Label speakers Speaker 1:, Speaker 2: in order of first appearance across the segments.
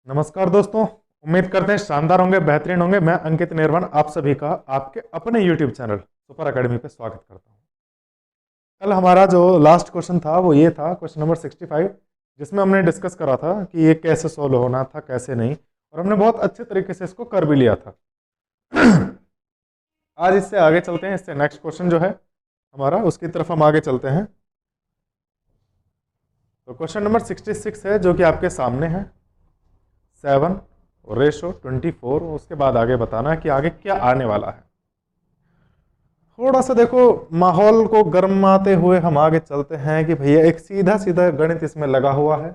Speaker 1: नमस्कार दोस्तों। उम्मीद करते हैं शानदार होंगे, बेहतरीन होंगे। मैं अंकित निर्वाण आप सभी का आपके अपने यूट्यूब चैनल सुपर अकेडमी पे स्वागत करता हूं। कल हमारा जो लास्ट क्वेश्चन था वो ये था, क्वेश्चन नंबर 65, जिसमें हमने डिस्कस करा था कि ये कैसे सोल्व होना था, कैसे नहीं, और हमने बहुत अच्छे तरीके से इसको कर भी लिया था। आज इससे आगे चलते हैं, इससे नेक्स्ट क्वेश्चन जो है हमारा, उसकी तरफ हम आगे चलते हैं। तो क्वेश्चन नंबर 66 है, जो कि आपके सामने है। 7 रेशो 24, उसके बाद आगे बताना है कि आगे क्या आने वाला है। थोड़ा सा देखो माहौल को गर्माते हुए हम आगे चलते हैं कि भैया एक सीधा सीधा गणित इसमें लगा हुआ है,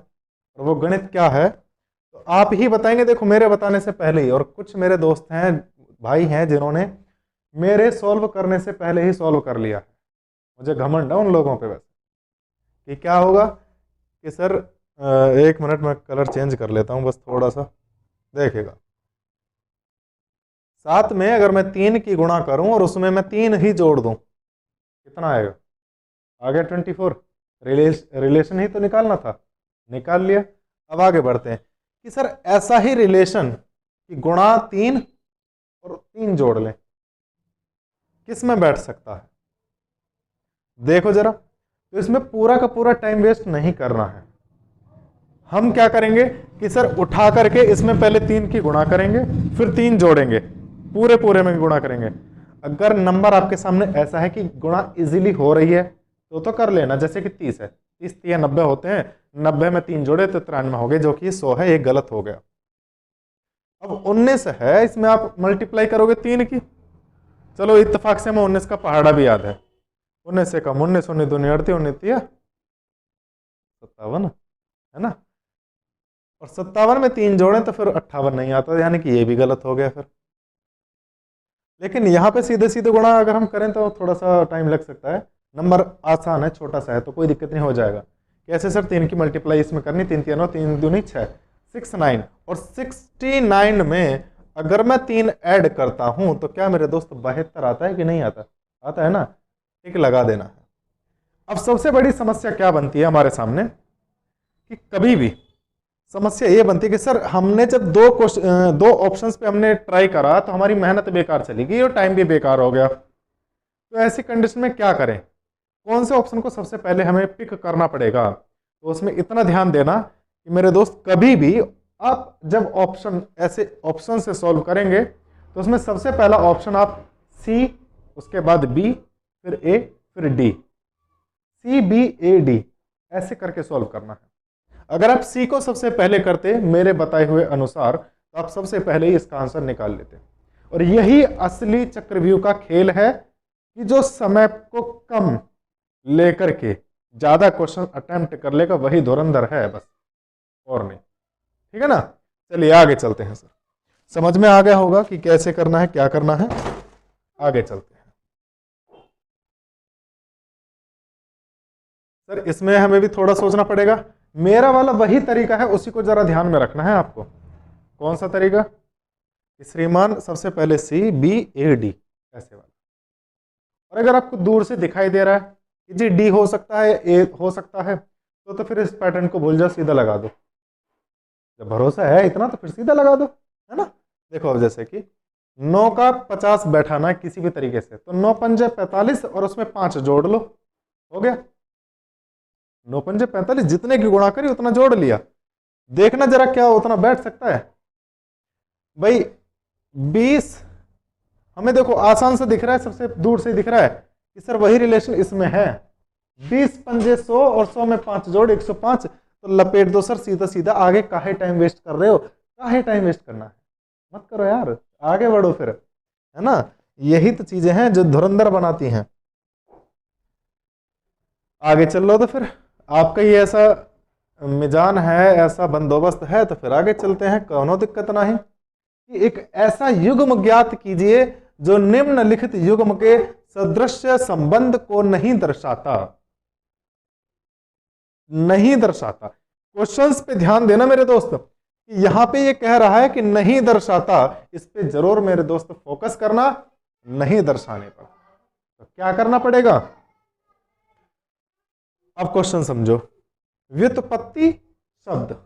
Speaker 1: और वो गणित क्या है तो आप ही बताएंगे। देखो मेरे बताने से पहले ही, और कुछ मेरे दोस्त हैं, भाई हैं, जिन्होंने मेरे सॉल्व करने से पहले ही सॉल्व कर लिया है। मुझे घमंड है उन लोगों पे वैसे कि क्या होगा कि सर एक मिनट में कलर चेंज कर लेता हूँ बस थोड़ा सा, देखेगा। 7 में अगर मैं 3 की गुणा करूं और उसमें मैं 3 ही जोड़ दूं, कितना आएगा? आ गया 24। रिलेशन ही तो निकालना था, निकाल लिया। अब आगे बढ़ते हैं कि सर ऐसा ही रिलेशन कि गुणा 3 और 3 जोड़ लें, किस में बैठ सकता है? देखो जरा, तो इसमें पूरा का पूरा टाइम वेस्ट नहीं करना है। हम क्या करेंगे कि सर उठा करके इसमें पहले 3 की गुणा करेंगे, फिर 3 जोड़ेंगे, पूरे पूरे में गुणा करेंगे। अगर नंबर आपके सामने ऐसा है कि गुणा इजीली हो रही है तो कर लेना। जैसे कि 30 है, 30 या 90 होते हैं, 90 में 3 जोड़े तो 93 हो गए, जो कि 100 है, ये गलत हो गया। अब 19 है, इसमें आप मल्टीप्लाई करोगे 3 की। चलो इत्तेफाक से हमें 19 का पहाड़ा भी याद है। 19 से कम 19, 19 दूनी 38, 19 57, है ना। और 57 में 3 जोड़ें तो फिर 58 नहीं आता, यानी कि ये भी गलत हो गया फिर। लेकिन यहाँ पे सीधे सीधे गुणा अगर हम करें तो थोड़ा सा टाइम लग सकता है। नंबर आसान है, छोटा सा है, तो कोई दिक्कत नहीं, हो जाएगा। कैसे सर? 3 की मल्टीप्लाई इसमें करनी, 3 3 3 दूनी 6, 69। और 69 में अगर मैं 3 ऐड करता हूं तो क्या मेरे दोस्त 72 आता है कि नहीं आता? आता है ना। टिक लगा देना है। अब सबसे बड़ी समस्या क्या बनती है हमारे सामने कि कभी भी समस्या ये बनती है कि सर हमने जब दो ऑप्शंस पे हमने ट्राई करा तो हमारी मेहनत बेकार चली गई और टाइम भी बेकार हो गया। तो ऐसी कंडीशन में क्या करें? कौन से ऑप्शन को सबसे पहले हमें पिक करना पड़ेगा? तो उसमें इतना ध्यान देना कि मेरे दोस्त कभी भी आप जब ऑप्शन ऐसे ऑप्शन से सॉल्व करेंगे तो उसमें सबसे पहला ऑप्शन आप सी, उसके बाद बी, फिर ए, फिर D, C B A D ऐसे करके सॉल्व करना है। अगर आप सी को सबसे पहले करते मेरे बताए हुए अनुसार तो आप सबसे पहले ही इसका आंसर निकाल लेते। और यही असली चक्रव्यूह का खेल है कि जो समय को कम लेकर के ज्यादा क्वेश्चन अटेम्प्ट कर लेगा वही धुरंधर है, बस और नहीं। ठीक है ना। चलिए आगे चलते हैं सर। समझ में आ गया होगा कि कैसे करना है, क्या करना है। आगे चलते हैं सर। इसमें हमें भी थोड़ा सोचना पड़ेगा। मेरा वाला वही तरीका है, उसी को जरा ध्यान में रखना है आपको। कौन सा तरीका? श्रीमान सबसे पहले सी बी ए डी ऐसे वाला। और अगर आपको दूर से दिखाई दे रहा है कि जी डी हो सकता है, ए हो सकता है, तो फिर इस पैटर्न को भूल जाओ, सीधा लगा दो। जब भरोसा है इतना तो फिर सीधा लगा दो, है ना। देखो अब जैसे कि 9 का 50 बैठाना है किसी भी तरीके से, तो 9 पंजे 45 और उसमें 5 जोड़ लो, हो गया। 9 पंजे 45, जितने की गुणा करी उतना जोड़ लिया। देखना जरा क्या उतना बैठ सकता है भाई। 20 हमें देखो आसान से दिख रहा है, सबसे दूर से दिख रहा है कि सर वही रिलेशन इसमें है। 20 पंजे 100 और 100 में 5 जोड़ 105, तो लपेट दो सर सीधा सीधा। आगे काहे टाइम वेस्ट कर रहे हो? काहे टाइम वेस्ट करना है? मत करो यार, आगे बढ़ो फिर, है ना। यही तो चीजें हैं जो धुरंधर बनाती हैं। आगे चल लो तो फिर आपका ही ऐसा मिजान है, ऐसा बंदोबस्त है, तो फिर आगे चलते हैं, कोनो दिक्कत नहीं। कि एक ऐसा युग्म ज्ञात कीजिए जो निम्नलिखित युग्म के सदृश्य संबंध को नहीं दर्शाता। नहीं दर्शाता। क्वेश्चंस पे ध्यान देना मेरे दोस्त, कि यहां पे ये कह रहा है कि नहीं दर्शाता, इस पे जरूर मेरे दोस्त फोकस करना। नहीं दर्शाने पर तो क्या करना पड़ेगा? अब क्वेश्चन समझो। व्युत्पत्ति शब्द,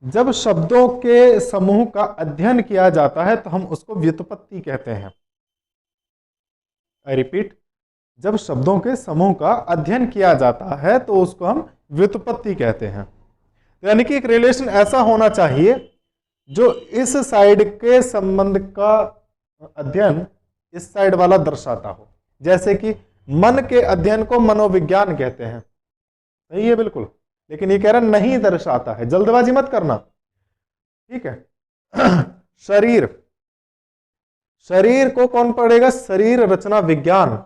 Speaker 1: जब शब्दों के समूह का अध्ययन किया जाता है तो हम उसको व्युत्पत्ति कहते हैं। आई रिपीट, जब शब्दों के समूह का अध्ययन किया जाता है तो उसको हम व्युत्पत्ति कहते हैं। यानी कि एक रिलेशन ऐसा होना चाहिए जो इस साइड के संबंध का अध्ययन इस साइड वाला दर्शाता हो। जैसे कि मन के अध्ययन को मनोविज्ञान कहते हैं, सही है बिल्कुल, लेकिन ये कह रहा नहीं दर्शाता है, जल्दबाजी मत करना, ठीक है। शरीर, शरीर को कौन पढ़ेगा? शरीर रचना विज्ञान,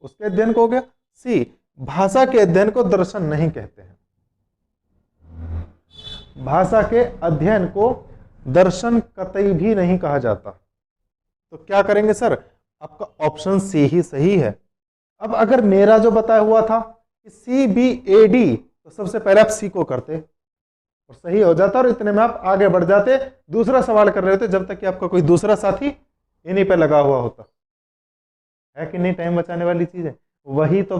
Speaker 1: उसके अध्ययन को हो गया। सी, भाषा के अध्ययन को दर्शन नहीं कहते हैं, भाषा के अध्ययन को दर्शन कतई भी नहीं कहा जाता। तो क्या करेंगे सर? आपका ऑप्शन सी ही सही है। अब अगर मेरा जो बताया हुआ था कि CBAD, तो सबसे पहले आप सी को करते और सही हो जाता और इतने में आप आगे बढ़ जाते, दूसरा सवाल कर रहे होते जब तक कि आपका कोई दूसरा साथी इन्हीं पे लगा हुआ होता है कि नहीं। टाइम बचाने वाली चीज है, वही तो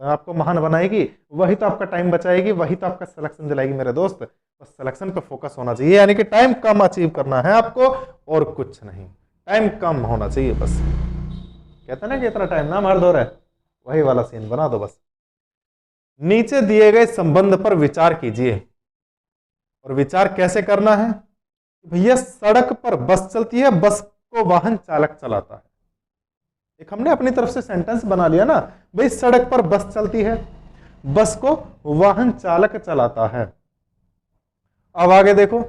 Speaker 1: आपको महान बनाएगी, वही तो आपका टाइम बचाएगी, वही तो आपका सिलेक्शन दिलाएगी मेरे दोस्त। बस सिलेक्शन पे फोकस होना चाहिए, यानी कि टाइम कम अचीव करना है आपको और कुछ नहीं, टाइम कम होना चाहिए बस। कहते ना कि इतना टाइम ना मार दो रहे, वही वाला सीन बना दो बस। नीचे दिए गए संबंध पर विचार कीजिए, और विचार कैसे करना है? भैया सड़क पर बस चलती है, बस को वाहन चालक चलाता है। एक हमने अपनी तरफ से सेंटेंस बना लिया ना, भाई सड़क पर बस चलती है, बस को वाहन चालक चलाता है। अब आगे देखो,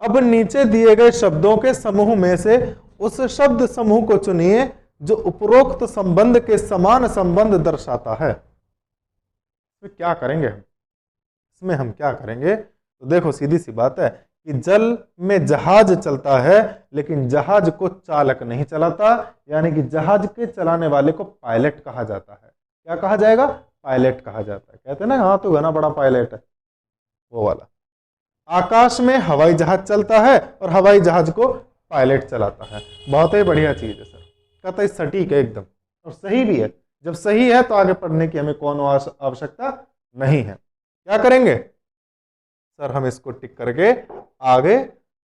Speaker 1: अब नीचे दिए गए शब्दों के समूह में से उस शब्द समूह को चुनिए जो उपरोक्त संबंध के समान संबंध दर्शाता है। इसमें क्या करेंगे हम? इसमें हम क्या करेंगे? तो देखो सीधी सी बात है कि जल में जहाज चलता है लेकिन जहाज को चालक नहीं चलाता, यानी कि जहाज के चलाने वाले को पायलट कहा जाता है। क्या कहा जाएगा? पायलट कहा जाता है। कहते हैं ना हाँ तो घना बड़ा पायलट है, वो वाला। आकाश में हवाई जहाज चलता है और हवाई जहाज को पायलट चलाता है। बहुत ही बढ़िया चीज है सर, कतई सटीक है एकदम, और सही भी है। जब सही है तो आगे पढ़ने की हमें कौन आवश्यकता नहीं है। क्या करेंगे सर? हम इसको टिक करके आगे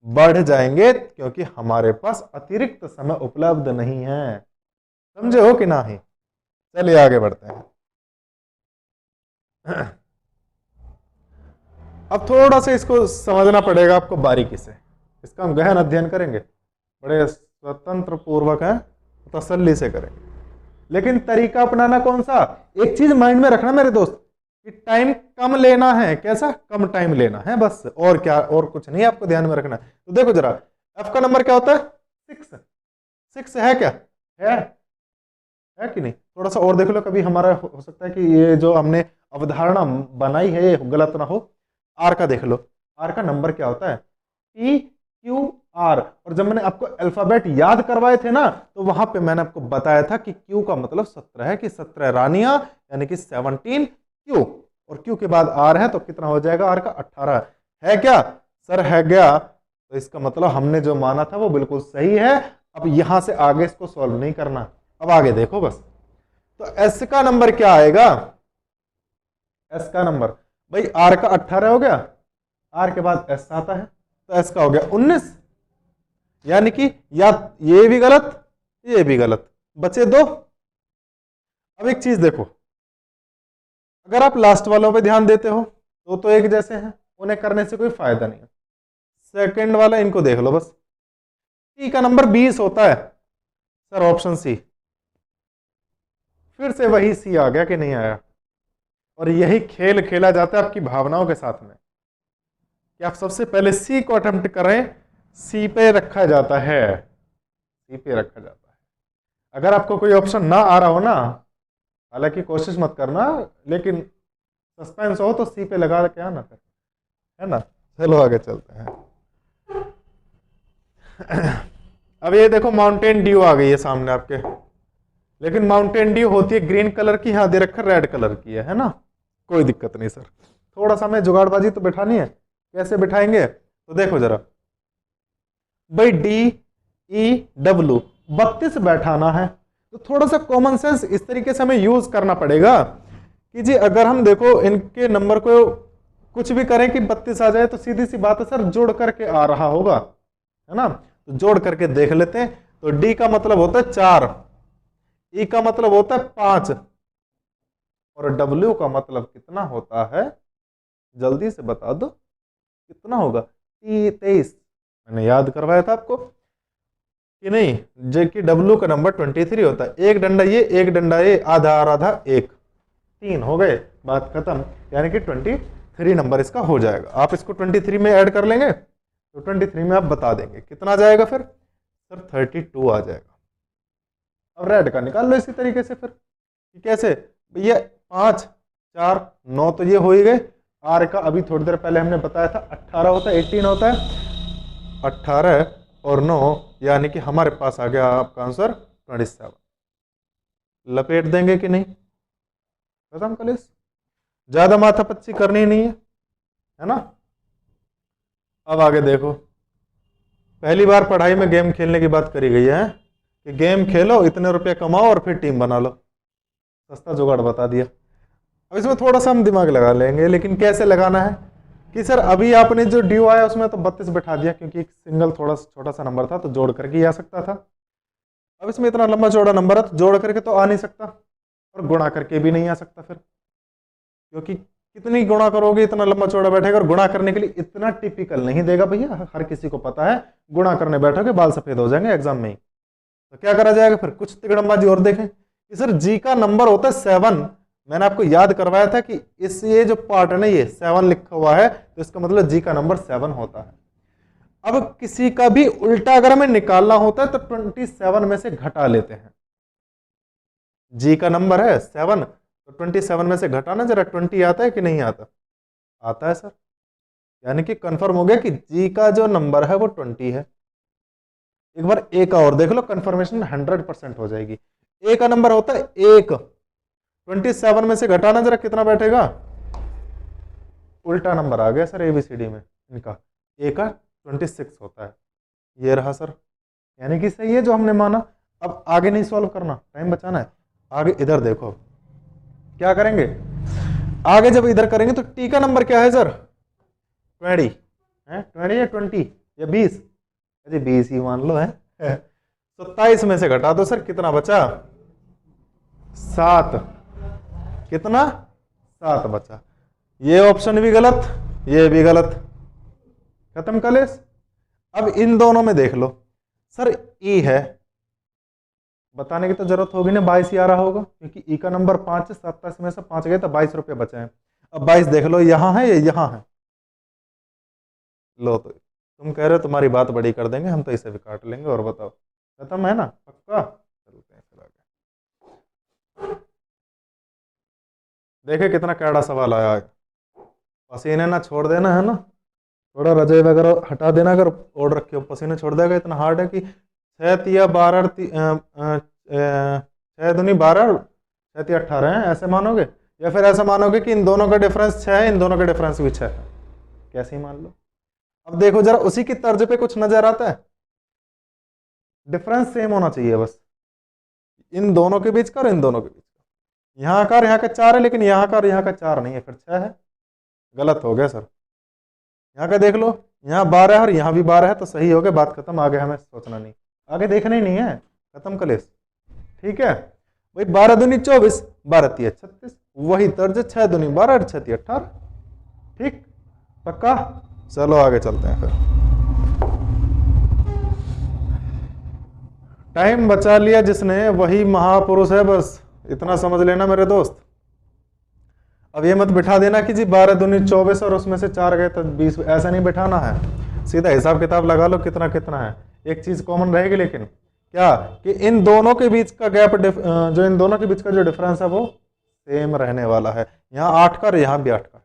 Speaker 1: बढ़ जाएंगे क्योंकि हमारे पास अतिरिक्त समय उपलब्ध नहीं है। समझे हो कि नहीं? चलिए आगे बढ़ते हैं। अब थोड़ा सा इसको समझना पड़ेगा आपको बारीकी से, इसका हम गहन अध्ययन करेंगे, बड़े स्वतंत्र पूर्वक है, तसल्ली से करेंगे। लेकिन तरीका अपनाना कौन सा? एक चीज माइंड में रखना मेरे दोस्त कि टाइम कम लेना है। कैसा? कम टाइम लेना है बस, और क्या, और कुछ नहीं आपको ध्यान में रखना है। तो देखो जरा, एफ का नंबर क्या होता है? 6। 6 है क्या? है कि नहीं? थोड़ा सा और देख लो, कभी हमारा हो सकता है कि ये जो हमने अवधारणा बनाई है ये गलत ना हो। आर का देख लो, आर का नंबर क्या होता है? PQR। और जब मैंने आपको अल्फाबेट याद करवाए थे ना, तो वहां पे मैंने आपको बताया था कि Q का मतलब 17 है, कि 17 रानियां, यानी कि 17 Q, और Q के बाद R है तो कितना हो जाएगा? R का 18 है क्या सर? है क्या? तो इसका मतलब हमने जो माना था वो बिल्कुल सही है। अब यहां से आगे इसको सॉल्व नहीं करना, अब आगे देखो बस। तो S का नंबर क्या आएगा? S का नंबर भाई R का 18 हो गया, R के बाद S आता है तो S का हो गया 19, यानी कि या ये भी गलत ये भी गलत, बचे 2। अब एक चीज देखो, अगर आप लास्ट वालों पे ध्यान देते हो तो एक जैसे हैं, उन्हें करने से कोई फायदा नहीं है। सेकंड वाला इनको देख लो बस, टी का नंबर 20 होता है सर, ऑप्शन सी। फिर से वही सी आ गया कि नहीं आया? और यही खेल खेला जाता है आपकी भावनाओं के साथ में कि आप सबसे पहले सी को अटेम्प्ट करें, सी पे रखा जाता है, सी पे रखा जाता है। अगर आपको कोई ऑप्शन ना आ रहा हो ना, हालांकि कोशिश मत करना, लेकिन सस्पेंस हो तो सी पे लगा के आना फिर, है ना। चलो आगे चलते हैं। अब ये देखो माउंटेन ड्यू आ गई है सामने आपके, लेकिन माउंटेन ड्यू होती है ग्रीन कलर की, यहां दे रखा रेड कलर की है ना। कोई दिक्कत नहीं सर, थोड़ा सा हमें जुगाड़बाजी तो बिठानी है। कैसे बिठाएंगे? तो देखो जरा भाई, DEW 32 बैठाना है, तो थोड़ा सा कॉमन सेंस इस तरीके से हमें यूज करना पड़ेगा कि जी अगर हम देखो इनके नंबर को कुछ भी करें कि 32 आ जाए तो सीधी सी बात है सर, जोड़ करके आ रहा होगा, है ना। तो जोड़ करके देख लेते हैं। तो डी का मतलब होता है 4, ई का मतलब होता है 5, और डब्ल्यू का मतलब कितना होता है, जल्दी से बता दो कितना होगा। 23। मैंने याद करवाया था आपको कि नहीं, जो कि डब्ल्यू का नंबर 23 होता है। एक डंडा ये, एक डंडा ये, आधा और आधा एक, 3 हो गए, बात खत्म। यानी कि 23 नंबर इसका हो जाएगा। आप इसको 23 में ऐड कर लेंगे तो 23 में आप बता देंगे कितना जाएगा फिर सर, 32 आ जाएगा। अब रेड का निकाल लो इसी तरीके से फिर, कि कैसे भैया, 5 4 9 तो ये हो ही गए। आर का अभी थोड़ी देर पहले हमने बताया था 18 होता है, 18 होता है। 18 और 9 यानी कि हमारे पास आ गया आपका आंसर 27। लपेट देंगे कि नहीं, खत्म कलेश, ज्यादा माथापच्ची करनी नहीं है ना। अब आगे देखो, पहली बार पढ़ाई में गेम खेलने की बात करी गई है कि गेम खेलो, इतने रुपए कमाओ और फिर टीम बना लो। सस्ता जुगाड़ बता दिया। अब इसमें थोड़ा सा हम दिमाग लगा लेंगे, लेकिन कैसे लगाना है कि सर अभी आपने जो ड्यू आया उसमें तो 32 बैठा दिया, क्योंकि एक सिंगल थोड़ा छोटा सा नंबर था तो जोड़ करके ही आ सकता था। अब इसमें इतना लंबा चौड़ा नंबर है तो जोड़ करके तो आ नहीं सकता, और गुणा करके भी नहीं आ सकता फिर, क्योंकि कितनी गुणा करोगे इतना लंबा चौड़ा बैठेगा, और गुणा करने के लिए इतना टिपिकल नहीं देगा भैया, हर किसी को पता है गुणा करने बैठोगे बाल सफेद हो जाएंगे एग्जाम में ही। तो क्या करा जाएगा फिर, कुछ तिकड़मबाजी और देखें कि सर जी का नंबर होता है 7। मैंने आपको याद करवाया था कि इस ये जो पार्ट है ना, ये 7 लिखा हुआ है, तो इसका मतलब जी का नंबर 7 होता है। अब किसी का भी उल्टा अगर हमें निकालना होता है तो 27 में से घटा लेते हैं। जी का नंबर है 7, तो 27 में से घटाना जरा, 20 आता है कि नहीं आता, आता है सर। यानी कि कंफर्म हो गया कि जी का जो नंबर है वो 20 है। एक बार ए का और देख लो, कंफर्मेशन 100% हो जाएगी। ए का नंबर होता है 1, 27 में से घटाना जरा कितना बैठेगा, उल्टा नंबर आ गया सर एबीसीडी में इनका, ए का 26 होता है। ये रहा सर, यानी कि सही है जो हमने माना। अब आगे नहीं सॉल्व करना, टाइम बचाना है। आगे इधर देखो क्या करेंगे, आगे जब इधर करेंगे तो टी का नंबर क्या है सर, 20 है, 20 या 20 या 20, अरे 20 ही मान लो है। 27 में से घटा दो सर, कितना बचा, 7, कितना 7 बचा। ये ऑप्शन भी गलत, ये भी गलत, खत्म कलेश। अब इन दोनों में देख लो सर, ई है, बताने की तो जरूरत होगी ना, 22 ही आ रहा होगा, क्योंकि ई का नंबर 5 है, 27 में से 5 गए तो 22 रुपये बचे हैं। अब 22 देख लो, यहां है या यहां है, लो तो तुम कह रहे हो तुम्हारी बात बड़ी कर देंगे, हम तो इसे भी काट लेंगे। और बताओ, खत्म है ना, पक्का। चलते हैं फिर आगे, देखे कितना कैड़ा सवाल आया है। पसीने ना छोड़ देना है ना, थोड़ा रजाई वगैरह हटा देना, अगर ओढ़ रखे हो पसीने छोड़ देगा। इतना हार्ड है कि 6 या 12 6 दूनी 12, 6 या 18 है, ऐसे मानोगे, या फिर ऐसा मानोगे कि इन दोनों का डिफरेंस 6 है, इन दोनों का डिफरेंस भी 6 है, कैसे ही मान लो। अब देखो जरा, उसी की तर्ज पे कुछ नजर आता है, डिफरेंस सेम होना चाहिए बस, इन दोनों के बीच का और इन दोनों के बीच का। यहाँ का और यहाँ का 4 है, लेकिन यहाँ का और यहाँ का 4 नहीं है, फिर 6 है, गलत हो गया सर। यहाँ का देख लो, यहाँ 12 है और यहाँ भी 12 है, तो सही हो गया, बात खत्म। आगे हमें सोचना नहीं, आगे देखना ही नहीं है, खत्म कलेश, ठीक है भाई। 12 दूनी 24, 12 तिया 36, वही तर्ज, 6 दूनी 12, 6 तिया 18, ठीक, पक्का। चलो आगे चलते हैं फिर, टाइम बचा लिया जिसने वही महापुरुष है, बस इतना समझ लेना मेरे दोस्त। अब ये मत बिठा देना कि जी 12 दूनी 24 और उसमें से 4 गए तो 20, ऐसा नहीं बिठाना है, सीधा हिसाब किताब लगा लो कितना कितना है। एक चीज कॉमन रहेगी, लेकिन क्या कि इन दोनों के बीच का गैप, जो इन दोनों के बीच का जो डिफरेंस है वो सेम रहने वाला है। यहाँ 8 का और यहाँ भी 8 का,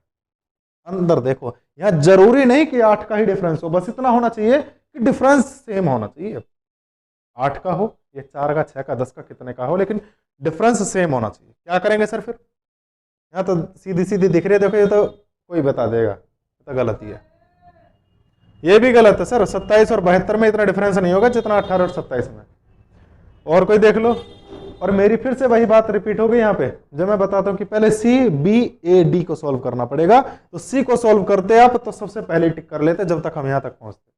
Speaker 1: अंदर देखो, यहाँ जरूरी नहीं कि 8 का ही डिफरेंस हो, बस इतना होना चाहिए कि डिफरेंस सेम होना चाहिए। 8 का हो, ये 4 का, 6 का, 10 का, कितने का हो, लेकिन डिफरेंस सेम होना चाहिए। क्या करेंगे सर फिर, यहाँ तो सीधी सीधी दिख रही है, देखो ये तो कोई बता देगा, तो गलत ही है, ये भी गलत है सर। 27 और 72 में इतना डिफरेंस नहीं होगा जितना 18 और 27 में। और कोई देख लो, और मेरी फिर से वही बात रिपीट हो गई यहाँ पे, जब मैं बताता हूं कि पहले सी बी ए डी को सॉल्व करना पड़ेगा, तो सी को सॉल्व करते आप तो सबसे पहले टिक कर लेते जब तक हम यहां तक पहुंचते।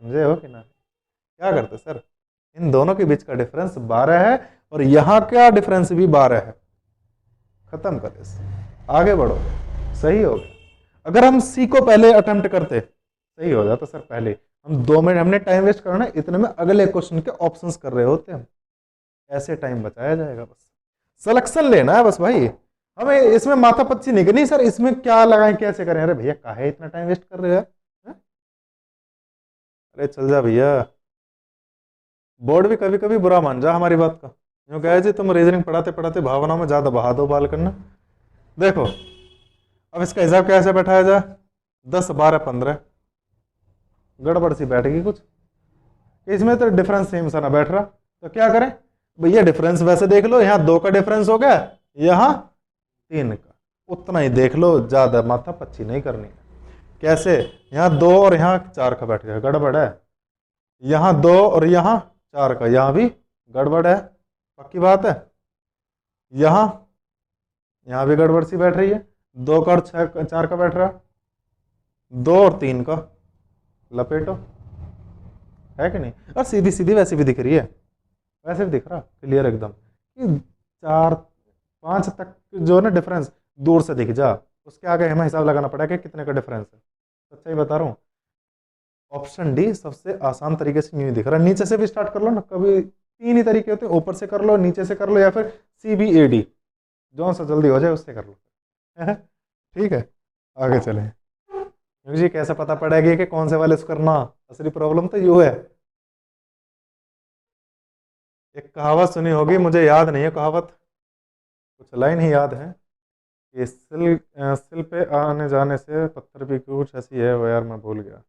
Speaker 1: समझे हो कि ना? क्या करते सर, इन दोनों के बीच का डिफरेंस 12 है और यहां का डिफरेंस भी 12 है। खत्म कर इसे, आगे बढ़ो, सही हो गया। अगर हम सी को पहले अटेम्प्ट करते सही हो जाता सर, पहले हम 2 मिनट हमने टाइम वेस्ट करना, इतने में अगले क्वेश्चन के ऑप्शंस कर रहे होते हम, ऐसे टाइम बचाया जाएगा। बस सिलेक्शन लेना है बस भाई, हमें इसमें माथा पच्ची नहीं करनी सर इसमें क्या लगाएं कैसे करें। अरे भैया काहे इतना टाइम वेस्ट कर रहे हो? अरे चल जा भैया, बोर्ड भी कभी कभी बुरा मान जा हमारी बात का। यूँ कहे जी तुम रीजनिंग पढ़ाते पढ़ाते भावनाओं में ज्यादा बहा दो बाल करना। देखो अब इसका हिसाब कैसे बैठाया जाए, 10 12 15 गड़बड़ सी बैठ गई कुछ, इसमें तो डिफरेंस सेम सा ना बैठ रहा, तो क्या करें भैया, डिफरेंस वैसे देख लो, यहाँ 2 का डिफरेंस हो गया, यहाँ 3 का, उतना ही देख लो, ज्यादा माथा पच्ची नहीं करनी। कैसे, यहाँ 2 और यहाँ 4 का बैठ गया, गड़बड़ है। यहाँ 2 और यहाँ 4 का, यहाँ भी गड़बड़ है, पक्की बात है। यहाँ भी गड़बड़ सी बैठ रही है, 2 का और 4 का बैठ रहा, 2 और 3 का लपेटो, है कि नहीं? और सीधी सीधी वैसे भी दिख रही है, वैसे भी दिख रहा क्लियर एकदम कि 4 5 तक जो है ना डिफरेंस दूर से दिख जा, उसके आगे हमें हिसाब लगाना पड़ेगा कि कितने का डिफरेंस है। सच्चाई बता रहा हूँ, ऑप्शन डी सबसे आसान तरीके से नहीं दिख रहा। नीचे से भी स्टार्ट कर लो ना, कभी 3 ही तरीके होते हैं, ऊपर से कर लो, नीचे से कर लो, या फिर सी बी ए डी, जो सा जल्दी हो जाए उससे कर लो। ठीक है, आगे चलें। जी कैसे पता पड़ेगा कि कौन से वाले से करना, असली प्रॉब्लम तो यू है। एक कहावत सुनी होगी, मुझे याद नहीं है कहावत, कुछ लाइन ही याद है कि सिल पे आने जाने से पत्थर भी, कुछ ऐसी है वो यार, मैं भूल गया।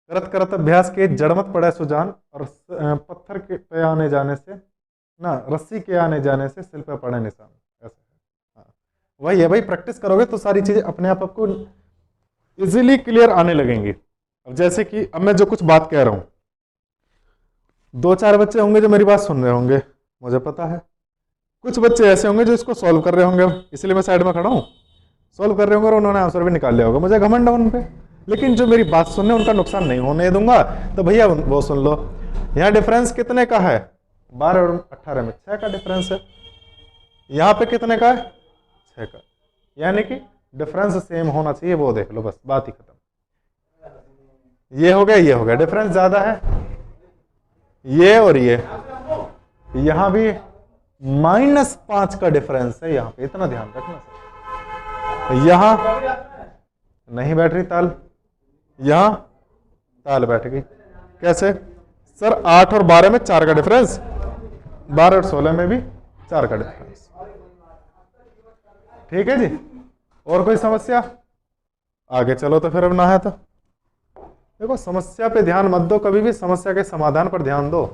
Speaker 1: करत करत अभ्यास के जड़मत पड़े सुजान, और पत्थर के पे आने जाने से ना, रस्सी के आने जाने से सिल पे पड़े निशान, ऐसा है। हाँ वही है भाई, प्रैक्टिस करोगे तो सारी चीजें अपने आप आपको इजीली क्लियर आने लगेंगी। अब जैसे कि अब मैं जो कुछ बात कह रहा हूं, 2-4 बच्चे होंगे जो मेरी बात सुन रहे होंगे, मुझे पता है। कुछ बच्चे ऐसे होंगे जो इसको सॉल्व कर रहे होंगे, इसलिए मैं साइड में खड़ा हूं, सॉल्व कर रहे होंगे और उन्होंने आंसर भी निकाल लिया होगा, मुझे घमंड है उन पे। लेकिन जो मेरी बात सुनने उनका नुकसान नहीं होने दूंगा, तो भैया वो सुन लो। यहाँ डिफरेंस कितने का है, 12 और 18 में 6 का डिफरेंस है। यहाँ पे कितने का है, 6 का, यानी कि डिफरेंस सेम होना चाहिए, वो देख लो, बस बात ही खत्म। ये हो गया, ये हो गया, डिफरेंस ज्यादा है, ये और ये, यहां भी -5 का डिफरेंस है, यहां पे इतना ध्यान रखना सर। यहां नहीं बैठ रही ताल, यहां ताल बैठ गई, कैसे सर? 8 और 12 में 4 का डिफरेंस, 12 और 16 में भी 4 का डिफरेंस। ठीक है जी, और कोई समस्या? आगे चलो तो फिर अब ना है तो देखो, समस्या पे ध्यान मत दो कभी भी, समस्या के समाधान पर ध्यान दो।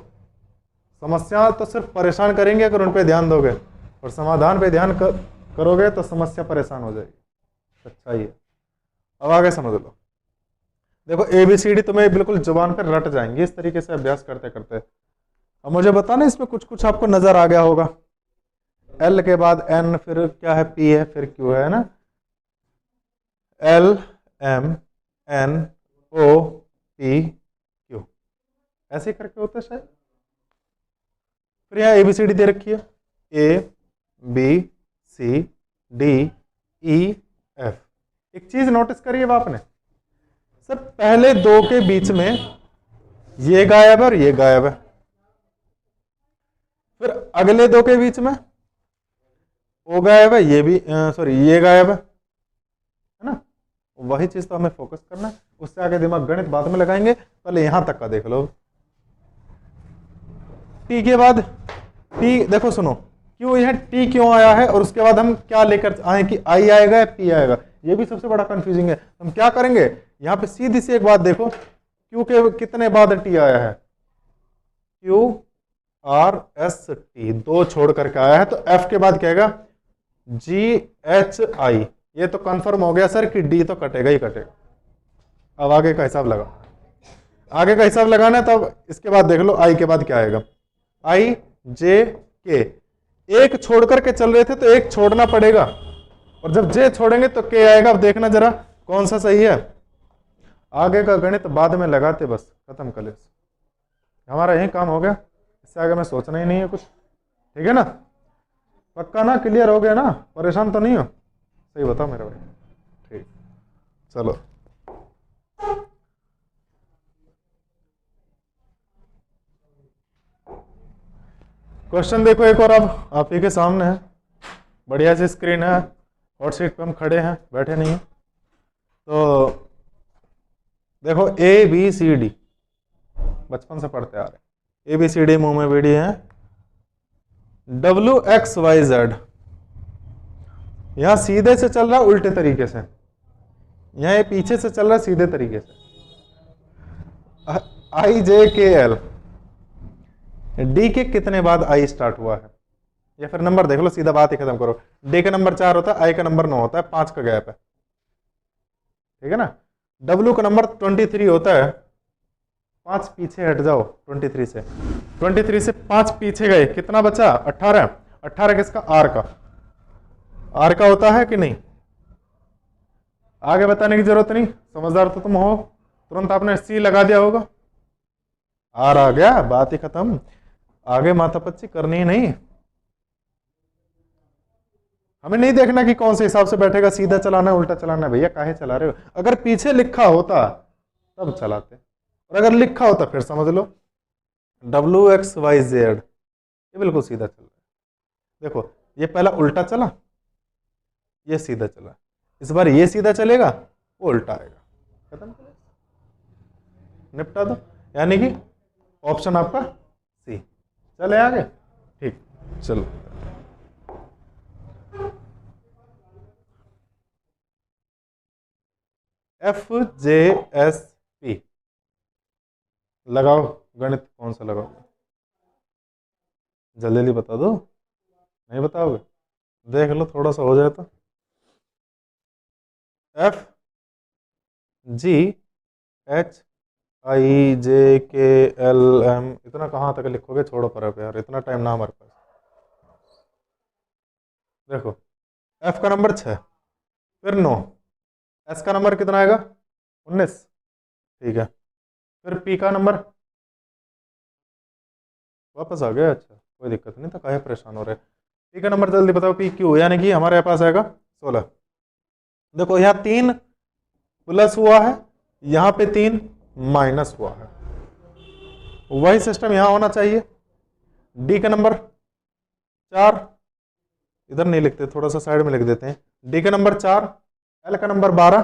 Speaker 1: समस्या तो सिर्फ परेशान करेंगे अगर उन पे ध्यान दोगे, और समाधान पे ध्यान करोगे तो समस्या परेशान हो जाएगी। सच्चाई है। अब आगे समझ लो, देखो ABCD तुम्हें बिल्कुल जुबान पर रट जाएंगे इस तरीके से अभ्यास करते करते। अब मुझे बताना इसमें कुछ कुछ आपको नजर आ गया होगा। L के बाद N, फिर क्या है, P है, फिर Q है ना, L M N O P Q, ऐसे करके होता है शायद। फिर यहाँ ABCD दे रखी है, A B C D E F। एक चीज नोटिस करिए आपने सर, पहले 2 के बीच में ये गायब है और ये गायब है, फिर अगले 2 के बीच में O गायब है, ये भी सॉरी ये गायब है ना। वही चीज तो हमें फोकस करना है, उससे आगे दिमाग गणित बाद में लगाएंगे, पहले यहां तक का देख लो। T के बाद T, देखो सुनो, क्यों यह T क्यों आया है, और उसके बाद हम क्या लेकर आए कि I आएगा या P आएगा, ये भी सबसे बड़ा कंफ्यूजिंग है। हम क्या करेंगे, यहाँ पे सीधी सी एक बात देखो, Q के कितने बाद T आया है, Q R S T, 2 छोड़ करके आया है, तो F के बाद क्या आएगा, G H I। ये तो कंफर्म हो गया सर कि D तो कटेगा ही कटेगा। अब आगे का हिसाब लगा, आगे का हिसाब लगाना है, तब इसके बाद देख लो I के बाद क्या आएगा, I J के, एक छोड़ करके चल रहे थे तो एक छोड़ना पड़ेगा, और जब जे छोड़ेंगे तो के आएगा। अब देखना जरा कौन सा सही है। आगे का गणित बाद में लगाते, बस खत्म कर ले, हमारा यही काम हो गया, इससे आगे मैं सोचना ही नहीं है कुछ। ठीक है ना, पक्का ना, क्लियर हो गया ना, परेशान तो नहीं हो? सही बताओ मेरे भाई। ठीक, चलो क्वेश्चन देखो एक और, अब आप ही के सामने है, बढ़िया सी स्क्रीन है, हॉट सीट पे हम खड़े हैं, बैठे नहीं हैं। तो देखो ए बी सी डी, बचपन से पढ़ते आ रहे हैं, ए बी सी डी मुंह में बीड़ी है, डब्ल्यू एक्स वाई जेड, यहां सीधे से चल रहा है उल्टे तरीके से, यहां ये पीछे से चल रहा है सीधे तरीके से, आई जे के एल, डी के कितने बाद आई स्टार्ट हुआ है, या फिर नंबर देख लो, सीधा बात ही खत्म करो। डी का नंबर 4 होता है, आई का नंबर 9 होता है, 5 का गैप है, ठीक है ना। डब्ल्यू का नंबर 23 होता है, 5 पीछे हट जाओ 23 से, 23 से 5 पीछे गए, कितना बचा? 18। 18 किसका? आर का। आर का होता है कि नहीं? आगे बताने की जरूरत नहीं, समझदार तो तुम हो, तुरंत आपने सी लगा दिया होगा, आर आ गया, बात ही खत्म, आगे माथापच्ची करनी ही नहीं। हमें नहीं देखना कि कौन से हिसाब से बैठेगा, सीधा चलाना है उल्टा चलाना है, भैया काहे चला रहे हो? अगर पीछे लिखा होता तब चलाते, और अगर लिखा होता फिर समझ लो, डब्ल्यू एक्स वाई जेड, ये बिल्कुल सीधा चल रहा है। देखो ये पहला उल्टा चला, ये सीधा चला, इस बार ये सीधा चलेगा, वो उल्टा आएगा, खत्म, निपटा दो। यानी कि ऑप्शन आपका सी। चले आगे, ठीक, चलो एफ जे एस पी लगाओ, गणित कौन सा लगाओगे? जल्दी जल्दी बता दो, नहीं बताओगे? देख लो थोड़ा सा हो जाए तो। F G H I J K L M, इतना कहाँ तक लिखोगे? छोड़ो पर यार, इतना टाइम ना हमारे पास। देखो एफ का नंबर 6, फिर 9, एस का नंबर कितना आएगा? 19, ठीक है, फिर पी का नंबर वापस आ गया, अच्छा कोई दिक्कत नहीं था, काहे परेशान हो रहे। पी का नंबर जल्दी बताओ, पी क्यू, यानी कि हमारे पास आएगा 16। देखो यहाँ 3 प्लस हुआ है, यहाँ पे 3 माइनस हुआ है, वही सिस्टम यहां होना चाहिए। डी का नंबर 4, इधर नहीं लिखते, थोड़ा सा साइड में लिख देते हैं, डी का नंबर 4, एल का नंबर 12,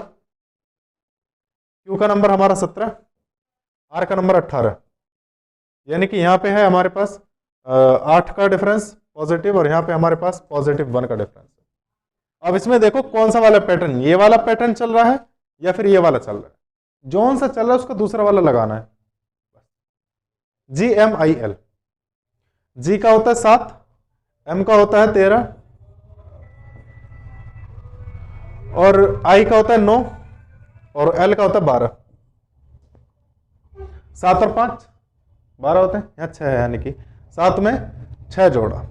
Speaker 1: क्यू का नंबर हमारा 17, आर का नंबर 18, यानी कि यहाँ पे है हमारे पास 8 का डिफरेंस पॉजिटिव, और यहाँ पे हमारे पास +1 का डिफरेंस। अब इसमें देखो कौन सा वाला पैटर्न, ये वाला पैटर्न चल रहा है या फिर ये वाला चल रहा है, जोन सा चल रहा है उसका दूसरा वाला लगाना है। जी एम आई एल, जी का होता है 7, एम का होता है 13, और आई का होता है 9, और एल का होता है 12। 7 और 5 12 होते हैं, यहाँ 6 है, यानी कि 7 में 6 जोड़ा।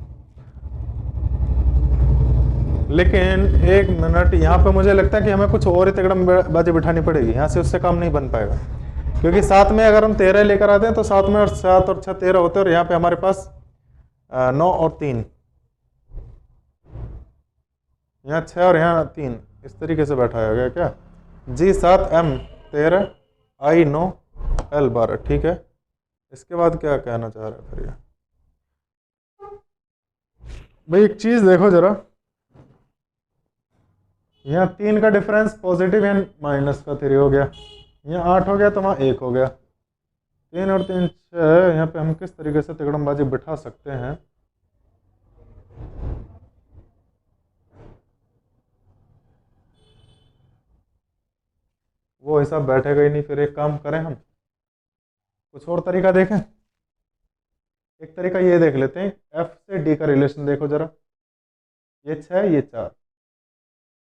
Speaker 1: लेकिन एक मिनट, यहाँ पे मुझे लगता है कि हमें कुछ और ही तगड़मबाजी बिठानी पड़ेगी, यहाँ से उससे काम नहीं बन पाएगा, क्योंकि 7 में अगर हम 13 लेकर आते हैं तो 7 में और 7 और 6 13 होते हैं, और यहाँ पे हमारे पास 9 और 3, यहाँ 6 और यहाँ 3, इस तरीके से बैठाया गया क्या? जी 7, एम 13, आई 9, एल 12, ठीक है। इसके बाद क्या कहना चाह रहे हैं फिर ये? भाई एक चीज देखो जरा, यहाँ 3 का डिफरेंस पॉजिटिव या माइनस का 3 हो गया, यहाँ 8 हो गया तो वहाँ 1 हो गया, 3 और 3 6, यहाँ पे हम किस तरीके से तिकड़मबाजी बिठा सकते हैं? वो हिसाब बैठेगा ही नहीं, फिर एक काम करें हम, कुछ और तरीका देखें। एक तरीका ये देख लेते हैं, एफ से डी का रिलेशन देखो जरा, ये 6 ये 4,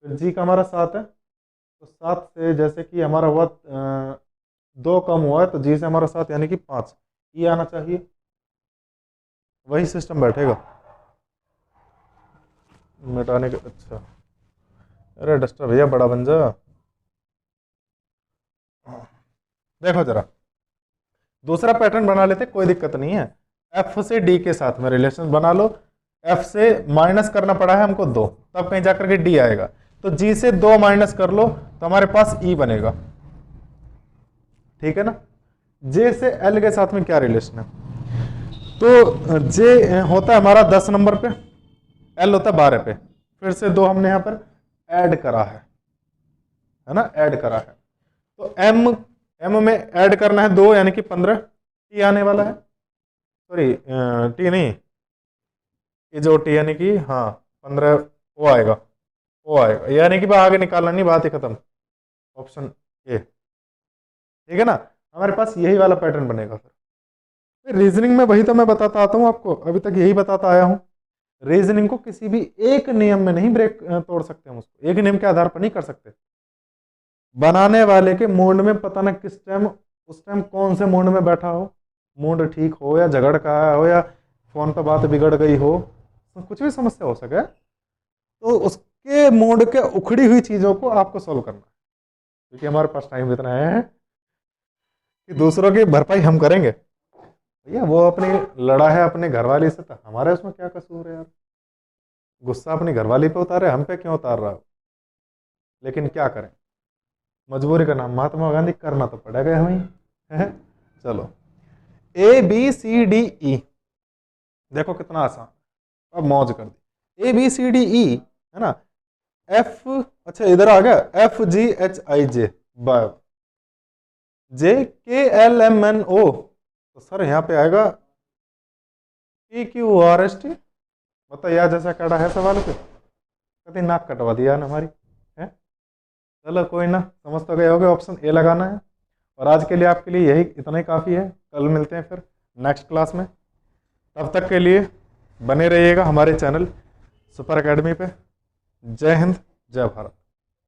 Speaker 1: फिर जी का हमारा 7 है, तो 7 से जैसे कि हमारा हुआ 2 कम हुआ है, तो जी से हमारा 7 यानी कि 5, ये आना चाहिए, वही सिस्टम बैठेगा। मिटाने के, अच्छा, अरे डस्टर भैया बड़ा बन जा। देखो जरा, दूसरा पैटर्न बना लेते, कोई दिक्कत नहीं है। एफ से डी के साथ में रिलेशन बना लो। एफ से माइनस करना पड़ा है हमको 2, तब कहीं जाकर के डी आएगा। तो जी से 2 माइनस कर लो तो हमारे पास ई बनेगा, ठीक है ना। जे से एल के साथ में क्या रिलेशन है, तो जे होता है हमारा 10 नंबर पे, एल होता है 12 पे। फिर से 2 हमने यहां पर ऐड करा है ना, ऐड करा है। तो एम में ऐड करना है 2, यानी कि 15 टी आने वाला है। सॉरी, टी नहीं, ये जो टी यानी कि हाँ 15 वो आएगा, वो आएगा, यानी कि आगे निकालना नहीं, बात ही खत्म। ऑप्शन ए, ठीक है ना। हमारे पास यही वाला पैटर्न बनेगा। फिर रीजनिंग में वही तो मैं बताता आता हूँ आपको, अभी तक यही बताता आया हूँ। रीजनिंग को किसी भी एक नियम में नहीं ब्रेक तोड़ सकते हम, उसको एक नियम के आधार पर नहीं कर सकते। बनाने वाले के मूड में पता ना किस टाइम, उस टाइम कौन से मूड में बैठा हो, मूड ठीक हो या झगड़ का हो या फोन पर बात बिगड़ गई हो, तो कुछ भी समस्या हो सके, तो उसके मूड के उखड़ी हुई चीजों को आपको सोल्व करना है। क्योंकि हमारे पास टाइम इतना है कि दूसरों की भरपाई हम करेंगे। भैया वो अपनी लड़ा है अपने घरवाली से, तो हमारे उसमें क्या कसूर है यार। गुस्सा अपनी घरवाली पे उतारे, हम पे क्यों उतार रहा हो। लेकिन क्या करें, मजबूरी का नाम महात्मा गांधी, करना तो पड़ेगा हमें, है। चलो, A B C D E, देखो कितना आसान, अब मौज कर दी। A B C D E, है ना। एफ, अच्छा इधर आ गया, F G H I J, बायो, J K L M N O, तो सर यहाँ पे आएगा P Q R S T. मतलब यार जैसा कड़ा है सवाल पे, कभी नाक कटवा दिया ना हमारी, है। चलो कोई ना, समझ तो गए होगे, ऑप्शन ए लगाना है। और आज के लिए आपके लिए यही इतना ही काफ़ी है। कल मिलते हैं फिर नेक्स्ट क्लास में। तब तक के लिए बने रहिएगा हमारे चैनल सुपर एकेडमी पे। जय हिंद, जय भारत।